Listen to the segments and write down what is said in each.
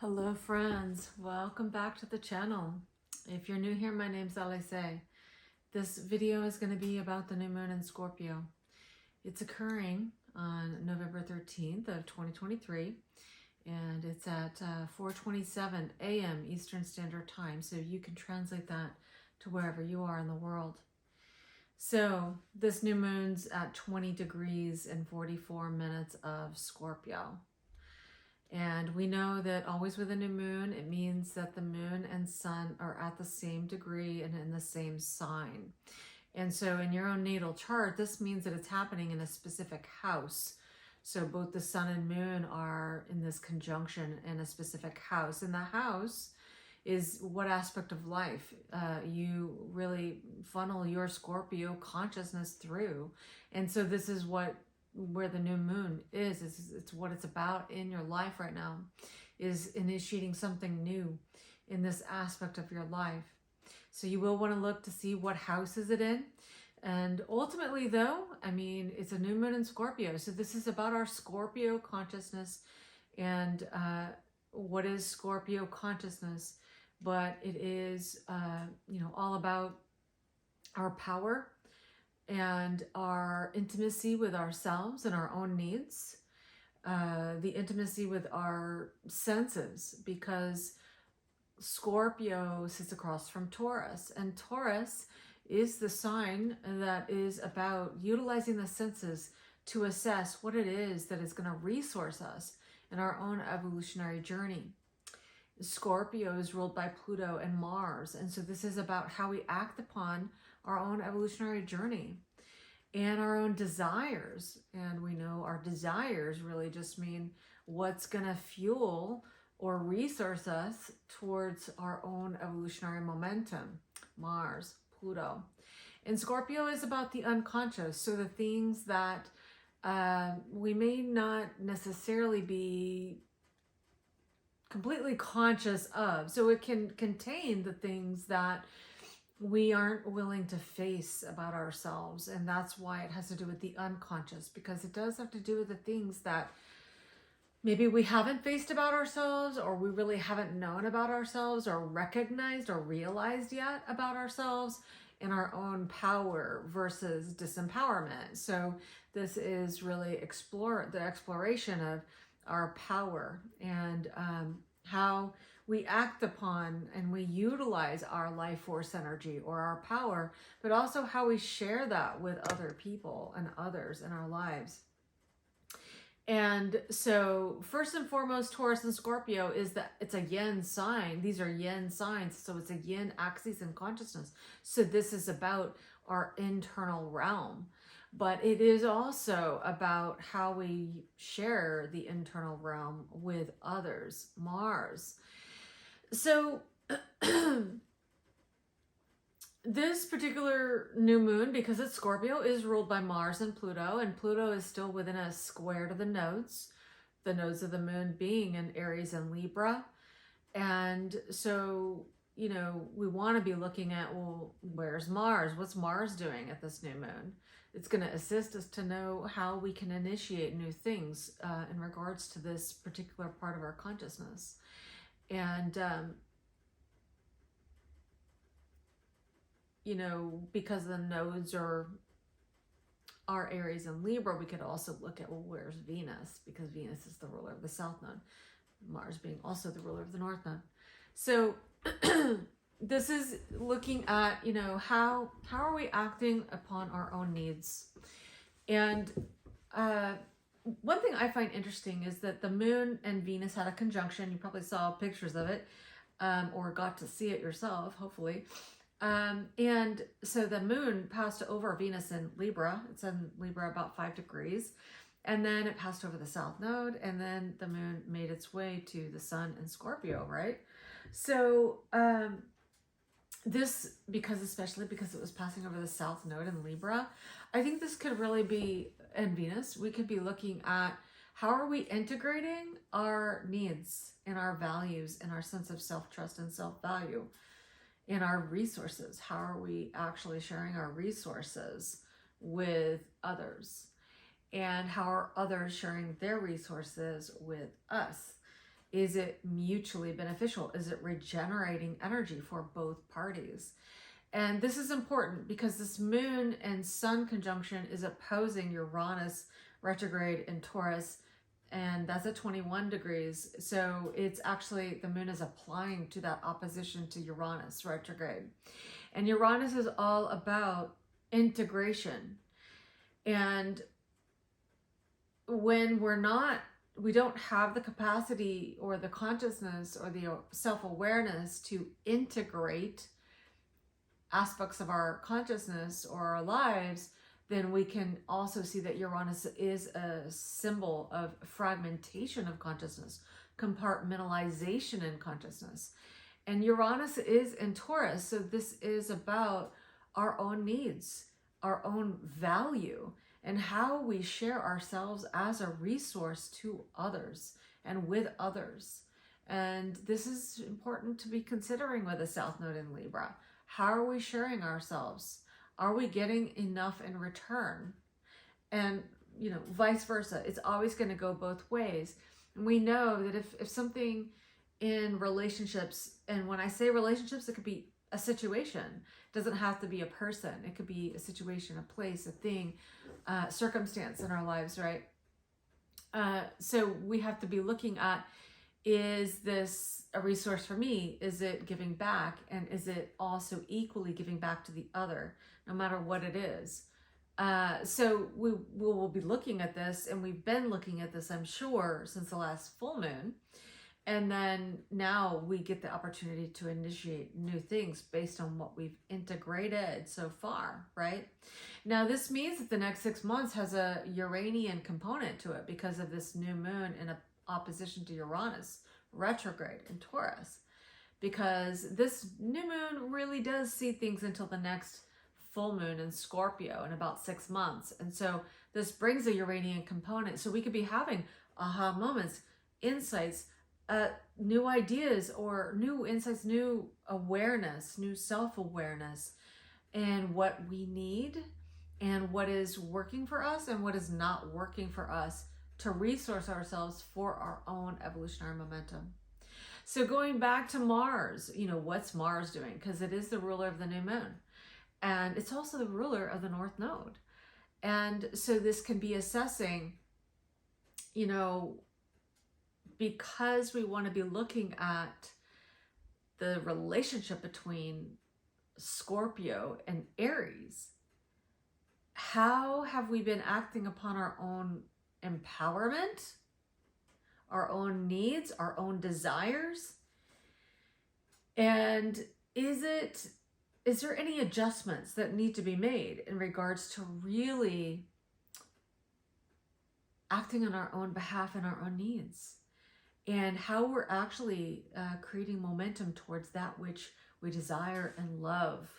Hello friends, welcome back to the channel. If you're new here, my name's Alice. This video is going to be about the new moon in Scorpio. It's occurring on November 13th of 2023 and it's at 4:27 a.m. Eastern Standard Time, so you can translate that to wherever you are in the world. So this new moon's at 20 degrees and 44 minutes of Scorpio. And we know that always with a new moon, it means that the moon and sun are at the same degree and in the same sign. And so in your own natal chart, this means that it's happening in a specific house. So both the sun and moon are in this conjunction in a specific house. And the house is what aspect of life you really funnel your Scorpio consciousness through. And so this is where the new moon is. It's what it's about in your life right now, is initiating something new in this aspect of your life. So you will want to look to see what house is it in. And ultimately though, I mean, it's a new moon in Scorpio. So this is about our Scorpio consciousness and what is Scorpio consciousness, but it is, all about our power and our intimacy with ourselves and our own needs, the intimacy with our senses, because Scorpio sits across from Taurus, and Taurus is the sign that is about utilizing the senses to assess what it is that is going to resource us in our own evolutionary journey. Scorpio is ruled by Pluto and Mars, and so this is about how we act upon our own evolutionary journey and our own desires. And we know our desires really just mean what's going to fuel or resource us towards our own evolutionary momentum. Mars, Pluto. And Scorpio is about the unconscious, so the things that we may not necessarily be completely conscious of. So it can contain the things that we aren't willing to face about ourselves. And that's why it has to do with the unconscious, because it does have to do with the things that maybe we haven't faced about ourselves, or we really haven't known about ourselves, or recognized or realized yet about ourselves in our own power versus disempowerment. So this is really the exploration of our power and how we act upon and we utilize our life force energy or our power, but also how we share that with other people and others in our lives. And so first and foremost, Taurus and Scorpio is that it's a yin sign. These are yin signs. So it's a yin axis in consciousness. So this is about our internal realm, but it is also about how we share the internal realm with others. Mars. So this particular new moon, because it's Scorpio, is ruled by Mars and Pluto is still within a square to the nodes of the moon being in Aries and Libra. And so, we want to be looking at, well, where's Mars? What's Mars doing at this new moon? It's going to assist us to know how we can initiate new things in regards to this particular part of our consciousness. And because the nodes are Aries and Libra, we could also look at, well, where's Venus? Because Venus is the ruler of the South Node, Mars being also the ruler of the North Node. So this is looking at, how are we acting upon our own needs? And one thing I find interesting is that the moon and Venus had a conjunction. You probably saw pictures of it or got to see it yourself, hopefully. And so the moon passed over Venus in Libra. It's in Libra about 5 degrees. And then it passed over the South Node. And then the moon made its way to the sun in Scorpio, right? So especially because it was passing over the South Node in Libra, I think this could really be, and Venus, we could be looking at how are we integrating our needs and our values and our sense of self-trust and self-value in our resources. How are we actually sharing our resources with others? And how are others sharing their resources with us? Is it mutually beneficial? Is it regenerating energy for both parties? And this is important because this moon and sun conjunction is opposing Uranus retrograde in Taurus, and that's at 21 degrees. So it's actually, the moon is applying to that opposition to Uranus retrograde. And Uranus is all about integration. And when we don't have the capacity or the consciousness or the self-awareness to integrate aspects of our consciousness or our lives, then we can also see that Uranus is a symbol of fragmentation of consciousness, compartmentalization in consciousness. And Uranus is in Taurus, so this is about our own needs, our own value, and how we share ourselves as a resource to others and with others. And this is important to be considering with a South Node in Libra. How are we sharing ourselves? Are we getting enough in return? And, you know, vice versa. It's always going to go both ways. And we know that if something in relationships, and when I say relationships, it could be a situation. It doesn't have to be a person. It could be a situation, a place, a thing, circumstance in our lives, right? So we have to be looking at, is this a resource for me? Is it giving back? And is it also equally giving back to the other, no matter what it is? So we will be looking at this, and we've been looking at this, I'm sure, since the last full moon. And then now we get the opportunity to initiate new things based on what we've integrated so far, right? Now, this means that the next 6 months has a Uranian component to it because of this new moon in opposition to Uranus retrograde in Taurus. Because this new moon really does see things until the next full moon in Scorpio in about 6 months. And so this brings a Uranian component. So we could be having aha moments, insights, new ideas or new insights, new awareness, new self-awareness, and what we need and what is working for us and what is not working for us to resource ourselves for our own evolutionary momentum. So going back to Mars, you know, what's Mars doing? Because it is the ruler of the new moon. And it's also the ruler of the North Node. And so this can be assessing, you know, because we want to be looking at the relationship between Scorpio and Aries. How have we been acting upon our own empowerment, our own needs, our own desires? And is there any adjustments that need to be made in regards to really acting on our own behalf and our own needs? And how we're actually creating momentum towards that which we desire and love,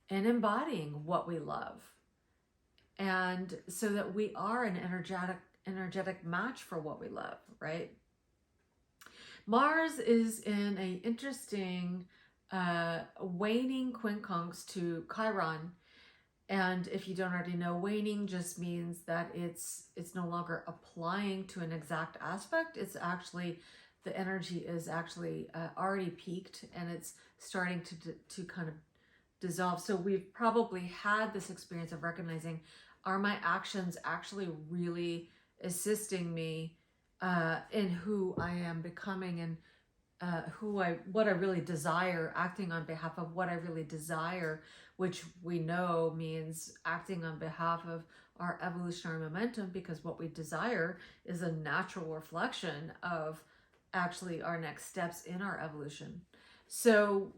and embodying what we love. And so that we are an energetic match for what we love, right? Mars is in an interesting waning quincunx to Chiron. And if you don't already know, waning just means that it's no longer applying to an exact aspect. It's actually, the energy is actually already peaked, and it's starting to kind of dissolve. So we've probably had this experience of recognizing, are my actions actually really assisting me in who I am becoming, and what I really desire, acting on behalf of what I really desire, which we know means acting on behalf of our evolutionary momentum, because what we desire is a natural reflection of actually our next steps in our evolution. So,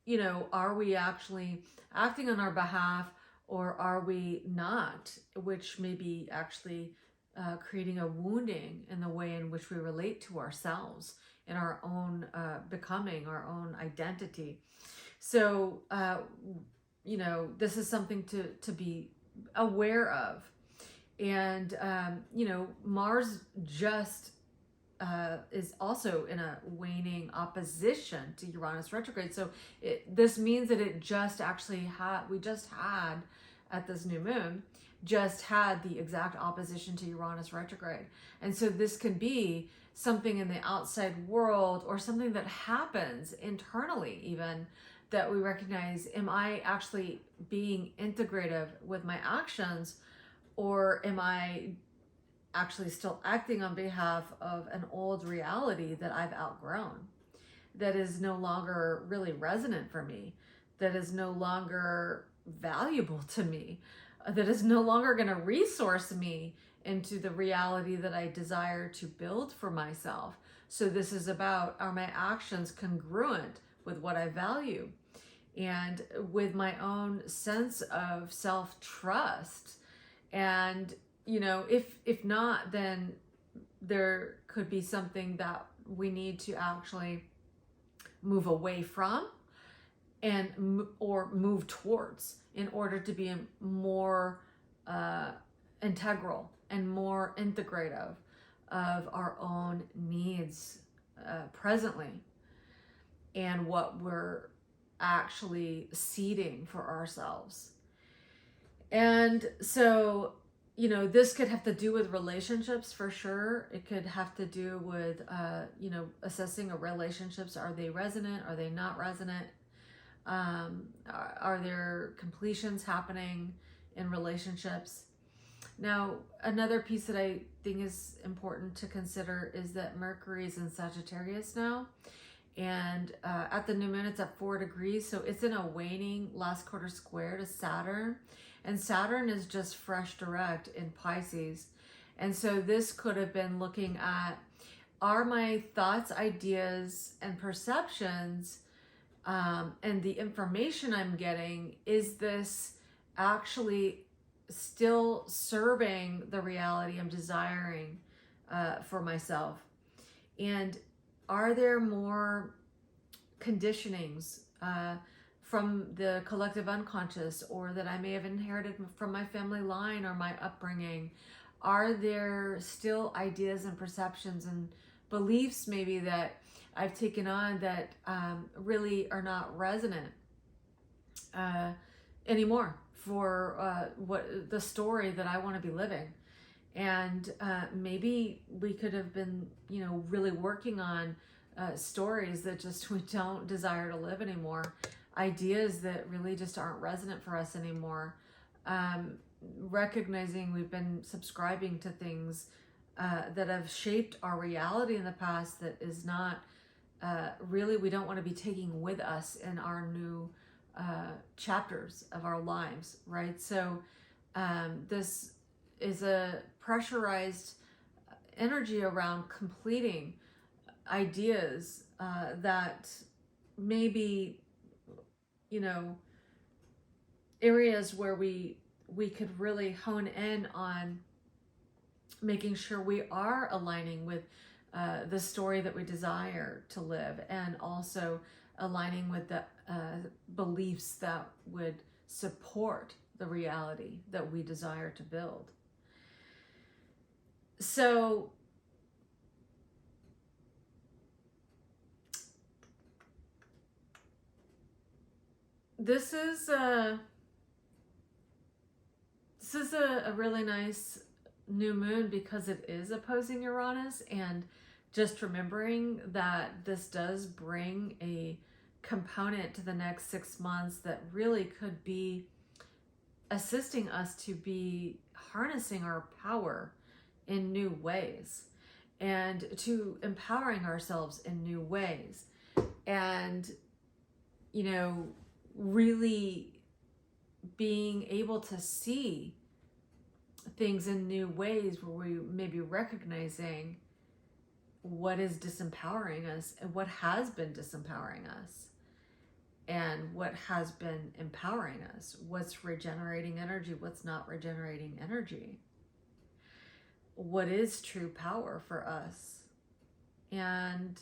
you know, are we actually acting on our behalf, or are we not, which may be actually creating a wounding in the way in which we relate to ourselves, in our own becoming, our own identity. So, you know, this is something to be aware of. And, you know, Mars just is also in a waning opposition to Uranus retrograde. So this means that it just actually we just had at this new moon just had the exact opposition to Uranus retrograde. And so this can be something in the outside world or something that happens internally even, that we recognize, am I actually being integrative with my actions, or am I actually still acting on behalf of an old reality that I've outgrown, that is no longer really resonant for me, that is no longer valuable to me, that is no longer going to resource me into the reality that I desire to build for myself. So this is about, are my actions congruent with what I value and with my own sense of self-trust? And if not, then there could be something that we need to actually move away from or move towards in order to be more integral and more integrative of our own needs presently, and what we're actually seeding for ourselves. And so, this could have to do with relationships for sure. It could have to do with, assessing our relationships. Are they resonant? Are they not resonant? Are there completions happening in relationships? Now, another piece that I think is important to consider is that Mercury is in Sagittarius now. And at the new moon, it's at 4 degrees. So it's in a waning last quarter square to Saturn. And Saturn is just fresh direct in Pisces. And so this could have been looking at, are my thoughts, ideas, and perceptions, and the information I'm getting, is this actually still serving the reality I'm desiring for myself? And are there more conditionings from the collective unconscious, or that I may have inherited from my family line or my upbringing? Are there still ideas and perceptions and beliefs maybe that I've taken on that really are not resonant anymore for what the story that I want to be living? And maybe we could have been, really working on stories that just we don't desire to live anymore, ideas that really just aren't resonant for us anymore. Recognizing we've been subscribing to things that have shaped our reality in the past that is not really, we don't want to be taking with us in our new chapters of our lives, right? So this is a pressurized energy around completing ideas that maybe, areas where we could really hone in on making sure we are aligning with the story that we desire to live, and also aligning with the beliefs that would support the reality that we desire to build. So this is a really nice new moon because it is opposing Uranus, and just remembering that this does bring a component to the next 6 months that really could be assisting us to be harnessing our power in new ways, and to empowering ourselves in new ways, and really being able to see things in new ways, where we may be recognizing what is disempowering us and what has been disempowering us, and what has been empowering us, what's regenerating energy, what's not regenerating energy, what is true power for us. And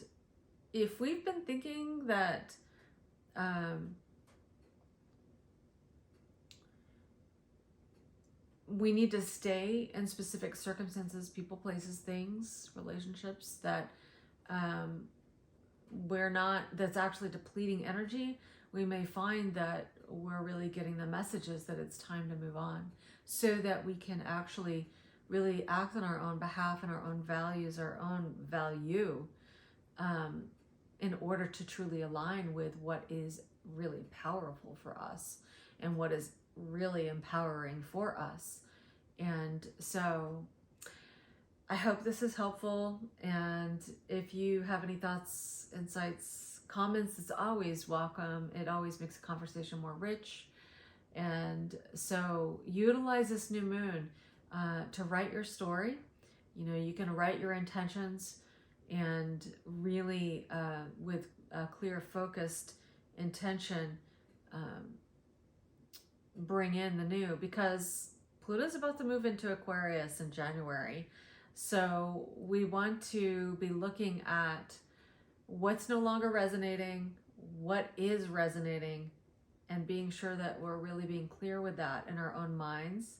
if we've been thinking that we need to stay in specific circumstances, people, places, things, relationships that that's actually depleting energy, we may find that we're really getting the messages that it's time to move on. so that we can actually really act on our own behalf and our own values, our own value, in order to truly align with what is really powerful for us and what is really empowering for us. And so I hope this is helpful. And if you have any thoughts, insights, comments, it's always welcome. It always makes the conversation more rich. And so utilize this new moon to write your story. You know, you can write your intentions and really with a clear, focused intention, bring in the new, because Pluto's about to move into Aquarius in January. So we want to be looking at what's no longer resonating, what is resonating, and being sure that we're really being clear with that in our own minds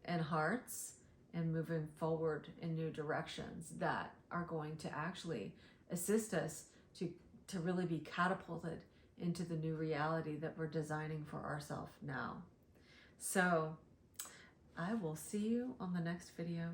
and hearts, and moving forward in new directions that are going to actually assist us to really be catapulted into the new reality that we're designing for ourselves now. So I will see you on the next video.